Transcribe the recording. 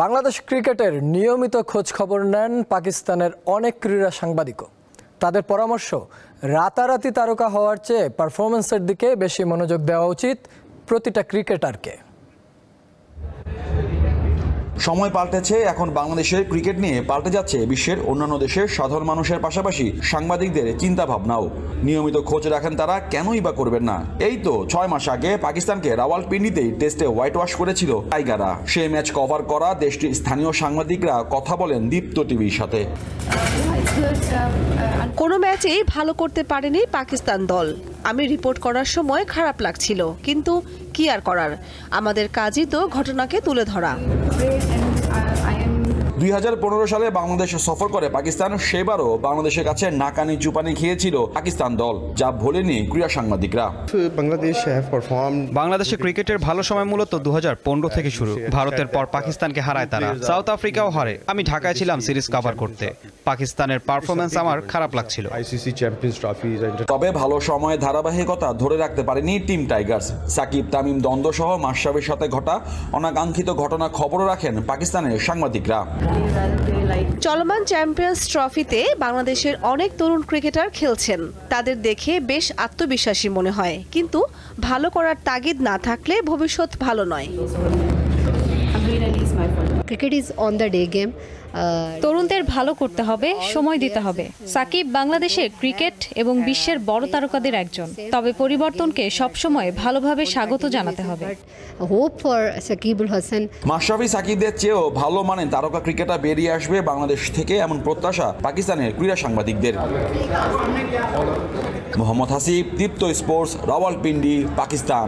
বাংলাদেশ ক্রিকেটের নিয়মিত খোঁজ খবর নেন পাকিস্তানের অনেক ক্রীড়া সাংবাদিকও। তাদের পরামর্শ, রাতারাতি তারকা হওয়ার চেয়ে পারফরম্যান্সের দিকে বেশি মনোযোগ দেওয়া উচিত প্রতিটা ক্রিকেটারকে। সময় পাল্টেছে, এখন বাংলাদেশের ক্রিকেট নিয়ে পাল্টে যাচ্ছে বিশ্বের অন্যান্য দেশের সাধারণ মানুষের পাশাপাশি সাংবাদিকদের চিন্তা ভাবনাও। নিয়মিত খোঁজ রাখেন তারা, কেনই বা করবেন না? এই তো 6 মাস আগে পাকিস্তানকে রাওয়ালপিন্ডিতেই টেস্টে হোয়াইট ওয়াশ করেছিল টাইগাররা। সেই ম্যাচ কভার করা দেশটির স্থানীয় সাংবাদিকরা কথা বলেন দীপ্ত টিভির সাথে। কোনো ম্যাচেই ভালো করতে পারেনি পাকিস্তান দল। আমি রিপোর্ট করার সময় খারাপ লাগছিল, কিন্তু কি আর করার, আমাদের কাজই তো ঘটনাকে তুলে ধরা। 2015 সালে বাংলাদেশ সফর করে পাকিস্তান, সেবারও বাংলাদেশের কাছে নাকানি চুপানি খেয়েছিল পাকিস্তান দল, যা ভোলেনি ক্রীড়া সাংবাদিকরা। বাংলাদেশের ক্রিকেটের ভালো সময় মূলত 2015 থেকে শুরু। ভারতের পর পাকিস্তানকে হারায় তারা, সাউথ আফ্রিকাও হারে। আমি ঢাকায় ছিলাম সিরিজ কভার করতে। পাকিস্তানের পারফরমেন্স আমার খারাপ লাগছিল। তবে ভালো সময়ে ধারাবাহিকতা ধরে রাখতে পারেনি টিম টাইগার্স। সাকিব তামিম দ্বন্দ্ব সহ মাশরাফির সাথে ঘটা অনাকাঙ্ক্ষিত ঘটনা খবরও রাখেন পাকিস্তানের সাংবাদিকরা। চলমান চ্যাম্পিয়ন্স ট্রফিতে বাংলাদেশের অনেক তরুণ ক্রিকেটার খেলছেন। তাদের দেখে বেশ আত্মবিশ্বাসী মনে হয়, কিন্তু ভালো করার তাগিদ না থাকলে ভবিষ্যৎ ভালো নয়। Cricket is on the day game. তরুণদের ভালো করতে হবে, সময় দিতে হবে। সাকিব বাংলাদেশের ক্রিকেট এবং বিশ্বের বড় তারকাদের একজন, তবে পরিবর্তনকে সবসময় ভালোভাবে স্বাগত জানাতে হবে। Hope for Shakibul Hasan. মাশরাফি সাকিবদের চেয়েও ভালো মানের তারকা ক্রিকেটার বেরিয়ে আসবে বাংলাদেশ থেকে, এমন প্রত্যাশা পাকিস্তানের ক্রীড়া সাংবাদিকদের। মোহাম্মদ হাসিব, দীপ্ত স্পোর্টস, রাওয়ালপিন্ডি, পাকিস্তান।